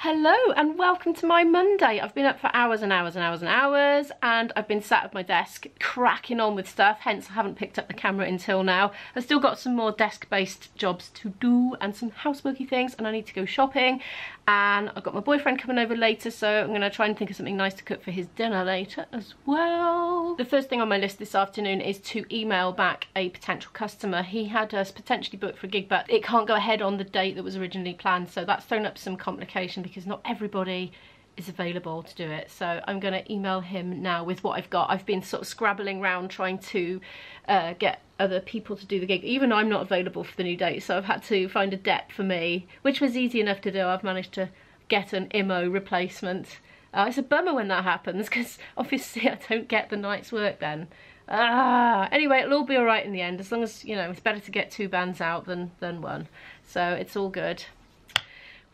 Hello and welcome to my Monday. I've been up for hours and hours and hours and hours, and I've been sat at my desk cracking on with stuff, hence I haven't picked up the camera until now. I've still got some more desk-based jobs to do and some houseworky things, and I need to go shopping, and I've got my boyfriend coming over later, so I'm going to try and think of something nice to cook for his dinner later as well. The first thing on my list this afternoon is to email back a potential customer. He had us potentially booked for a gig, but it can't go ahead on the date that was originally planned, so that's thrown up some complication because not everybody is available to do it. So I'm going to email him now with what I've got. I've been sort of scrabbling around trying to get other people to do the gig. Even I'm not available for the new date, so I've had to find a dep for me, which was easy enough to do. I've managed to get an IMO replacement. It's a bummer when that happens because obviously I don't get the night's work then. Anyway, it'll all be all right in the end, as long as, you know, it's better to get 2 bands out than one. So it's all good.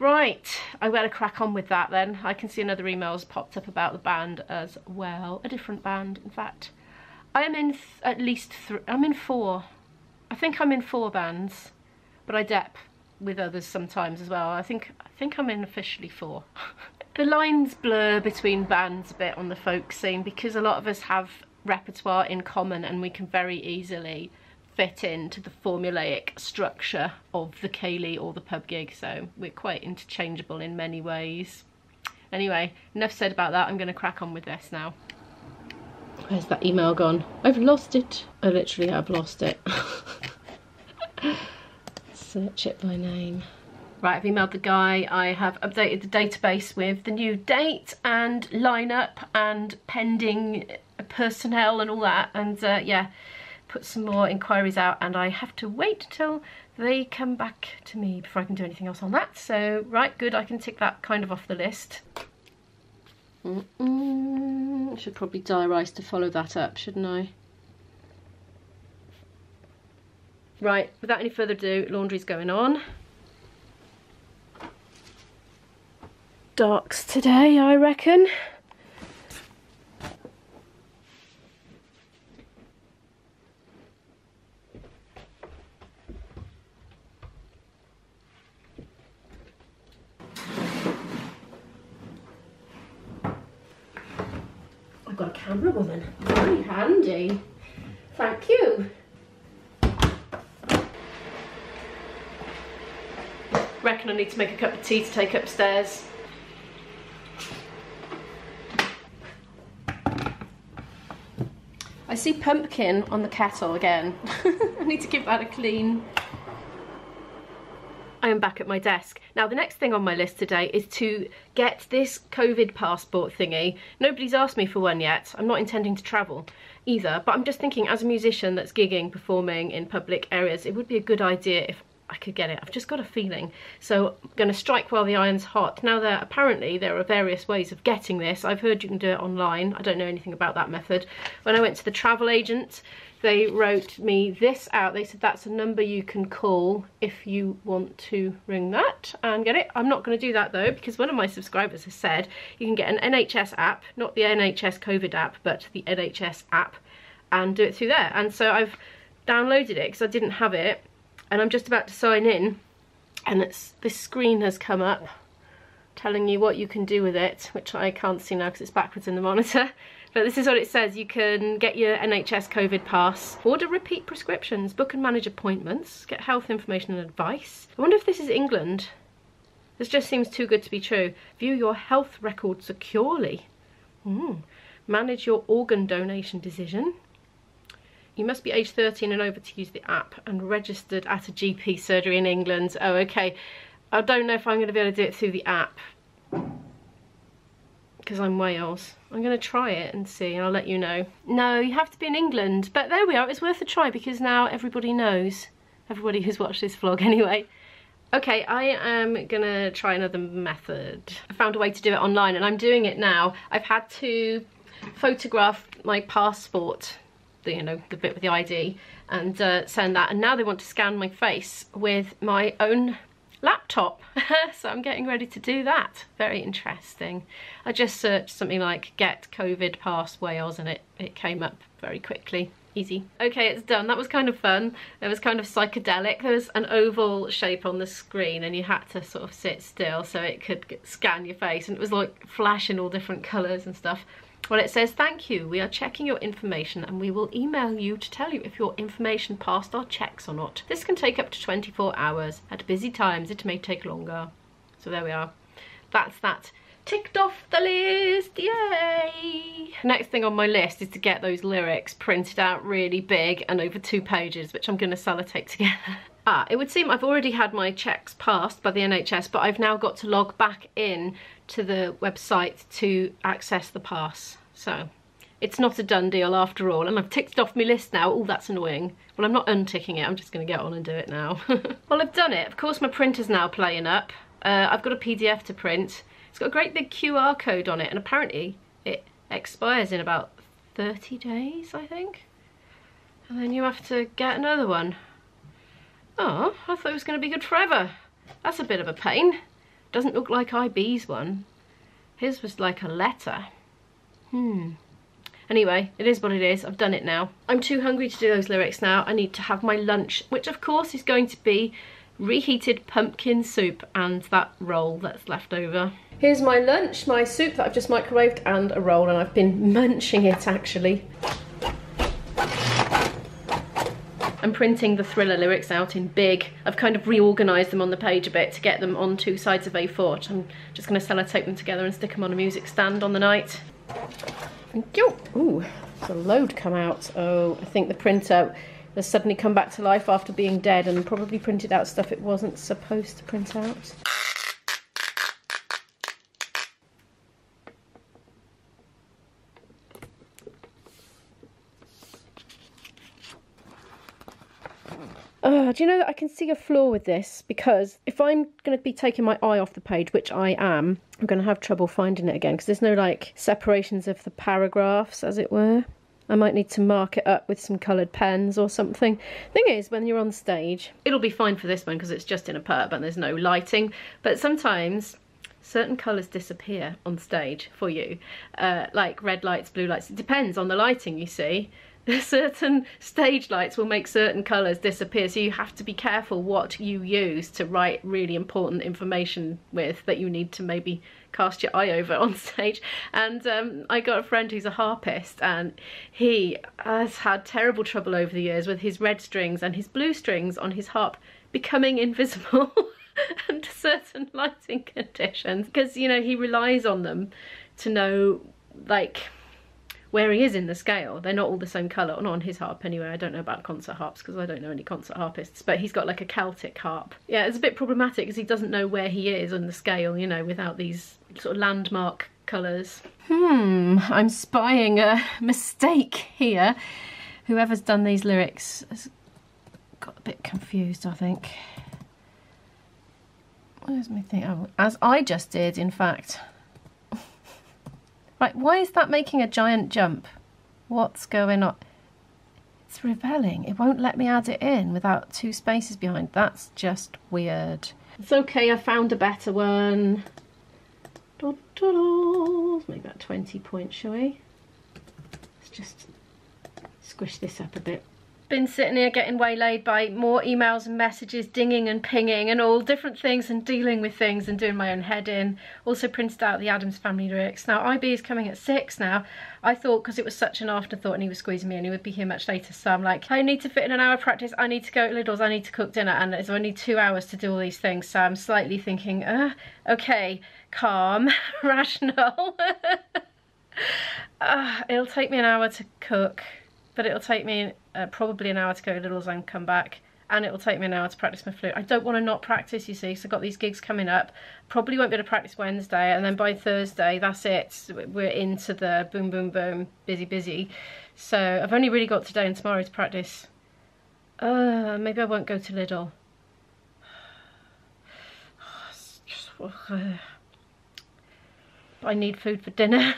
Right, I better crack on with that then. I can see another email's popped up about the band as well. A different band, in fact. I am in at least 3. I'm in 4. I think I'm in 4 bands, but I dep with others sometimes as well. I think I'm in officially 4. The lines blur between bands a bit on the folk scene because a lot of us have repertoire in common and we can very easily fit into the formulaic structure of the ceilidh or the pub gig, so we're quite interchangeable in many ways. Anyway, enough said about that. I'm going to crack on with this now. Where's that email gone? I've lost it. I literally have lost it. Search it by name. Right, I've emailed the guy. I have updated the database with the new date and lineup and pending personnel and all that, and yeah, put some more inquiries out, and I have to wait till they come back to me before I can do anything else on that. So right, good, I can tick that kind of off the list. I should probably dye rice to follow that up, shouldn't I? Right, without any further ado, laundry's going on. Darks today, I reckon. I've got a camera woman. Very handy. Thank you. Reckon I need to make a cup of tea to take upstairs. I see pumpkin on the kettle again. I need to give that a clean. I am back at my desk. Now the next thing on my list today is to get this COVID passport thingy. Nobody's asked me for one yet. I'm not intending to travel either, but I'm just thinking as a musician that's gigging, performing in public areas, it would be a good idea if I could get it. I've just got a feeling. So I'm going to strike while the iron's hot. Now apparently there are various ways of getting this. I've heard you can do it online. I don't know anything about that method. When I went to the travel agent, they wrote me this out. They said that's a number you can call if you want to ring that and get it. I'm not going to do that though, because one of my subscribers has said you can get an NHS app, not the NHS COVID app, but the NHS app, and do it through there. And so I've downloaded it because I didn't have it, and I'm just about to sign in, and this screen has come up telling you what you can do with it, which I can't see now because it's backwards in the monitor. But this is what it says. You can get your NHS COVID pass, order repeat prescriptions, book and manage appointments, get health information and advice. I wonder if this is England. This just seems too good to be true. View your health record securely. Manage your organ donation decision. You must be age 13 and over to use the app and registered at a GP surgery in England. Oh, okay. I don't know if I'm going to be able to do it through the app because I'm Wales. I'm going to try it and see, and I'll let you know. No, you have to be in England, but there we are. It's worth a try because now everybody knows. Everybody who's watched this vlog anyway. Okay, I am going to try another method. I found a way to do it online and I'm doing it now. I've had to photograph my passport, you know, the bit with the ID, and send that, and now they want to scan my face with my own laptop. So I'm getting ready to do that. Very interesting. I just searched something like get COVID pass Wales and it came up very quickly. Easy. Okay, it's done. That was kind of fun. It was kind of psychedelic. There was an oval shape on the screen and you had to sort of sit still so it could scan your face, and it was like flashing all different colours and stuff. Well, it says, thank you, we are checking your information and we will email you to tell you if your information passed our checks or not. This can take up to 24 hours. At busy times, it may take longer. So there we are. That's that. Ticked off the list, yay! Next thing on my list is to get those lyrics printed out really big and over 2 pages, which I'm going to sellotape together. It would seem I've already had my checks passed by the NHS, but I've now got to log back in to the website to access the pass. So it's not a done deal after all, and I've ticked off my list now. Oh, that's annoying. Well, I'm not unticking it, I'm just going to get on and do it now. Well, I've done it. Of course, my printer's now playing up. I've got a PDF to print. It's got a great big QR code on it, and apparently it expires in about 30 days, I think. And then you have to get another one. Oh, I thought it was going to be good forever. That's a bit of a pain. Doesn't look like IB's one. His was like a letter. Anyway, it is what it is. I've done it now. I'm too hungry to do those lyrics now. I need to have my lunch, which of course is going to be reheated pumpkin soup and that roll that's left over. Here's my lunch, my soup that I've just microwaved and a roll, and I've been munching it actually. I'm printing the Thriller lyrics out in big. I've kind of reorganised them on the page a bit to get them on 2 sides of A4. I'm just going to sellotape them together and stick them on a music stand on the night. Thank you. Ooh, there's a load come out. Oh, I think the printer has suddenly come back to life after being dead and probably printed out stuff it wasn't supposed to print out. Do you know that I can see a flaw with this? Because if I'm going to be taking my eye off the page, which I am, I'm going to have trouble finding it again because there's no like separations of the paragraphs, as it were. I might need to mark it up with some coloured pens or something. Thing is, when you're on stage, it'll be fine for this one because it's just in a perp and there's no lighting. But sometimes certain colours disappear on stage for you, like red lights, blue lights. It depends on the lighting, you see. Certain stage lights will make certain colours disappear, so you have to be careful what you use to write really important information with that you need to maybe cast your eye over on stage. And I got a friend who's a harpist, and he has had terrible trouble over the years with his red strings and his blue strings on his harp becoming invisible under certain lighting conditions, because, you know, he relies on them to know, like, where he is in the scale. They're not all the same colour, not on his harp anyway. I don't know about concert harps because I don't know any concert harpists, but he's got like a Celtic harp. Yeah, it's a bit problematic because he doesn't know where he is on the scale, you know, without these sort of landmark colours. I'm spying a mistake here. Whoever's done these lyrics has got a bit confused, I think. Where's my thing? Oh, as I just did, in fact. Right, why is that making a giant jump? What's going on? It's rebelling. It won't let me add it in without 2 spaces behind. That's just weird. It's okay, I found a better one. Let's make that 20 points, shall we? Let's just squish this up a bit. Been sitting here getting waylaid by more emails and messages, dinging and pinging and all different things, and dealing with things and doing my own head in. Also printed out the Addams Family lyrics. Now IB is coming at 6 now. I thought because it was such an afterthought and he was squeezing me and he would be here much later, so I'm like, I need to fit in an hour of practice, I need to go to Lidl's, I need to cook dinner, and it's only 2 hours to do all these things, so I'm slightly thinking, okay, calm, rational. It'll take me an hour to cook, but it'll take me probably an hour to go to Lidl's and come back, and it'll take me an hour to practice my flute. I don't want to not practice, you see, so I've got these gigs coming up. Probably won't be able to practice Wednesday, and then by Thursday, that's it. We're into the boom, boom, boom, busy, busy. So I've only really got today and tomorrow to practice. Maybe I won't go to Lidl. I need food for dinner.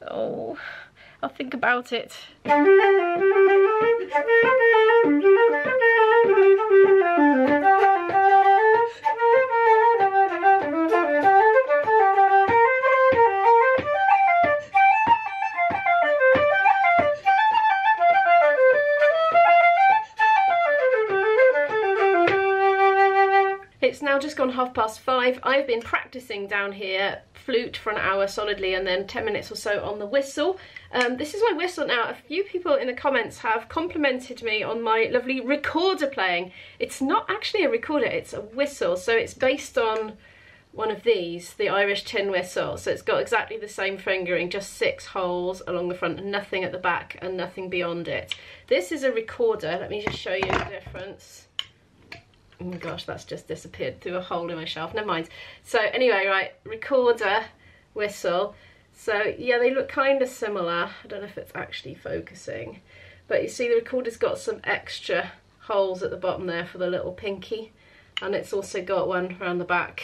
Oh, I'll think about it. now just gone 5:30. I've been practicing down here flute for an hour solidly and then 10 minutes or so on the whistle. This is my whistle now. A few people in the comments have complimented me on my lovely recorder playing. It's not actually a recorder, it's a whistle. So it's based on one of these, the Irish tin whistle. So it's got exactly the same fingering, just 6 holes along the front and nothing at the back and nothing beyond it. This is a recorder. Let me just show you the difference. Oh my gosh, that's just disappeared through a hole in my shelf. Never mind. So anyway, right, recorder, whistle. So yeah, they look kind of similar. I don't know if it's actually focusing, but you see the recorder's got some extra holes at the bottom there for the little pinky, and it's also got one around the back.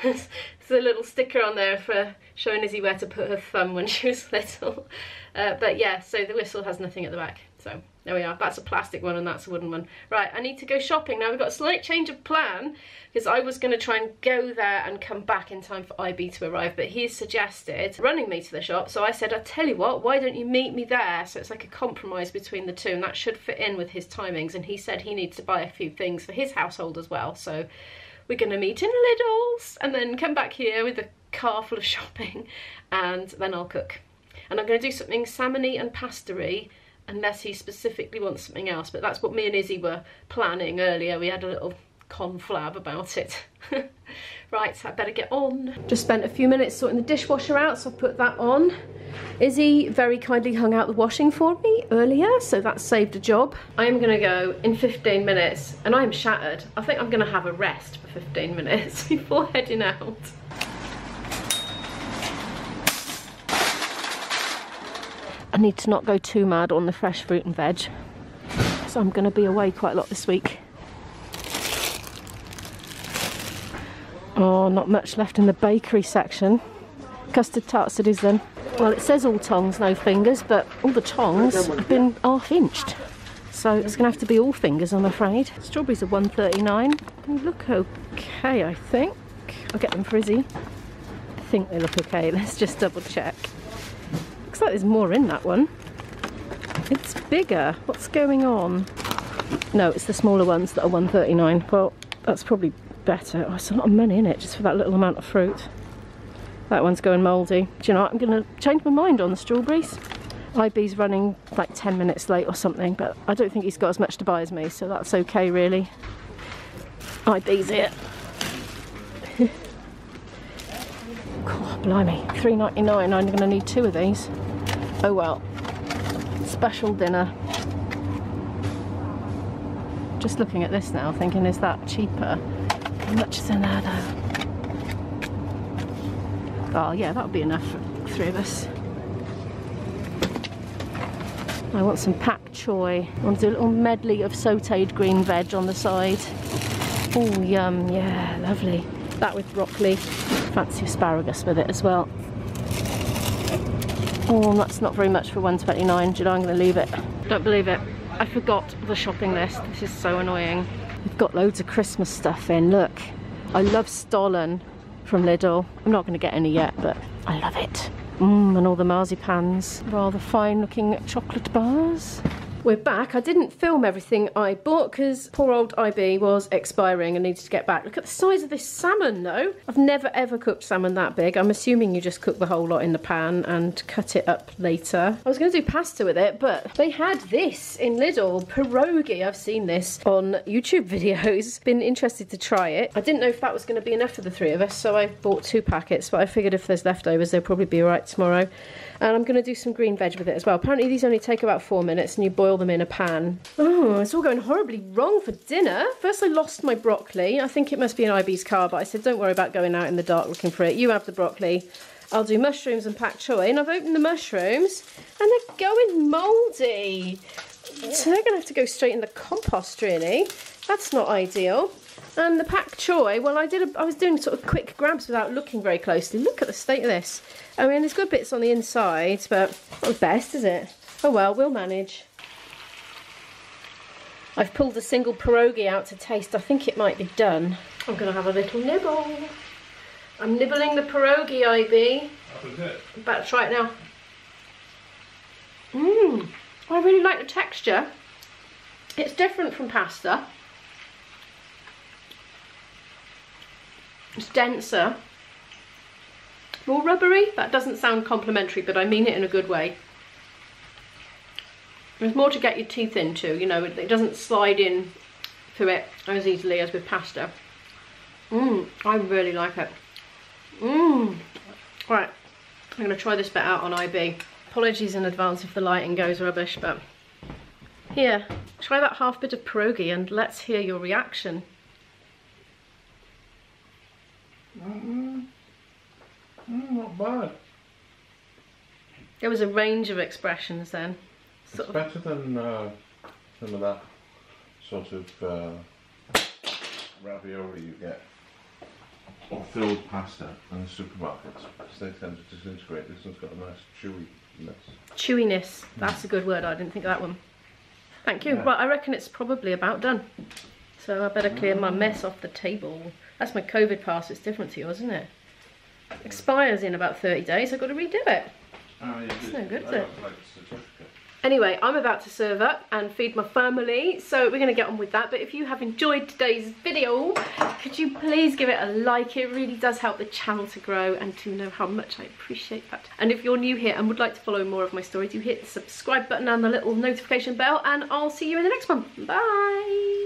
There's a little sticker on there for showing Izzy where to put her thumb when she was little. But yeah, so the whistle has nothing at the back. So there we are. That's a plastic one and that's a wooden one. Right, I need to go shopping. Now we've got a slight change of plan because I was going to try and go there and come back in time for IB to arrive, but he's suggested running me to the shop. So I said, I'll tell you what, why don't you meet me there? So it's like a compromise between the two, and that should fit in with his timings. And he said he needs to buy a few things for his household as well. So we're going to meet in Lidl's and then come back here with a car full of shopping, and then I'll cook. And I'm going to do something salmon-y and pasta-y, unless he specifically wants something else. But that's what me and Izzy were planning earlier. We had a little conflab about it. Right, so I better get on. Just spent a few minutes sorting the dishwasher out, so I put that on. Izzy very kindly hung out the washing for me earlier, so that saved a job. I am gonna go in 15 minutes, and I'm shattered. I think I'm gonna have a rest for 15 minutes before heading out. I need to not go too mad on the fresh fruit and veg, so I'm going to be away quite a lot this week. Oh, not much left in the bakery section. Custard tarts it is then. Well, it says all tongs, no fingers, but all the tongs have been half-inched. So it's going to have to be all fingers, I'm afraid. Strawberries are $1.39. They look okay, I think. I'll get them for Izzy. I think they look okay. Let's just double check. Looks like there's more in that one. It's bigger. What's going on? No, it's the smaller ones that are $1.39. Well, that's probably better. Oh, it's a lot of money in it just for that little amount of fruit. That one's going mouldy. Do you know what? I'm going to change my mind on the strawberries. IB's running like 10 minutes late or something, but I don't think he's got as much to buy as me, so that's okay really. IB's here. God, blimey, $3.99. I'm going to need 2 of these. Oh well. Special dinner. Just looking at this now, thinking, is that cheaper? How much is in there though? Oh yeah, that would be enough for 3 of us. I want some pak choy. I want to do a little medley of sautéed green veg on the side. Oh yum, yeah, lovely. That with broccoli. Fancy asparagus with it as well. Oh, that's not very much for $1.29. Do you know, I'm going to leave it. Don't believe it. I forgot the shopping list. This is so annoying. We've got loads of Christmas stuff in. Look, I love Stollen from Lidl. I'm not going to get any yet, but I love it. And all the marzipans. Rather fine looking chocolate bars. We're back. I didn't film everything I bought because poor old IB was expiring and needed to get back. Look at the size of this salmon though. I've never ever cooked salmon that big. I'm assuming you just cook the whole lot in the pan and cut it up later. I was going to do pasta with it, but they had this in Lidl, pierogi. I've seen this on YouTube videos. Been interested to try it. I didn't know if that was going to be enough for the 3 of us, so I bought 2 packets, but I figured if there's leftovers, they'll probably be all right tomorrow. And I'm going to do some green veg with it as well. Apparently these only take about 4 minutes and you boil them in a pan. Oh, it's all going horribly wrong for dinner. First I lost my broccoli. I think it must be in IB's car, but I said don't worry about going out in the dark looking for it. You have the broccoli. I'll do mushrooms and pak choy. And I've opened the mushrooms and they're going mouldy. So they're going to have to go straight in the compost really. That's not ideal. And the pak choy, well I was doing sort of quick grabs without looking very closely. Look at the state of this. I mean, there's good bits on the inside, but not the best, is it? Oh well, we'll manage. I've pulled a single pierogi out to taste. I think it might be done. I'm going to have a little nibble. I'm nibbling the pierogi, IB. I'm about to try it now. I really like the texture. It's different from pasta. It's denser, more rubbery. That doesn't sound complimentary, but I mean it in a good way. There's more to get your teeth into, you know, it doesn't slide in through it as easily as with pasta. I really like it. Right, I'm going to try this bit out on IB. Apologies in advance if the lighting goes rubbish, but here, try that half bit of pierogi and let's hear your reaction. Not bad. There was a range of expressions then. It's better than some of that sort of ravioli you get, or filled pasta in the supermarkets, because they tend to disintegrate. This one's got a nice chewiness. Chewiness, that's a good word, I didn't think of that one. Thank you. Yeah. Right, I reckon it's probably about done. So I better clear my mess off the table. That's my COVID pass, it's different to yours, isn't it? Expires in about 30 days, I've got to redo it. Oh, yeah, it's no good, is it? Like certificate. Anyway, I'm about to serve up and feed my family, so we're going to get on with that. But if you have enjoyed today's video, could you please give it a like? It really does help the channel to grow and to know how much I appreciate that. And if you're new here and would like to follow more of my story, do hit the subscribe button and the little notification bell, and I'll see you in the next one. Bye!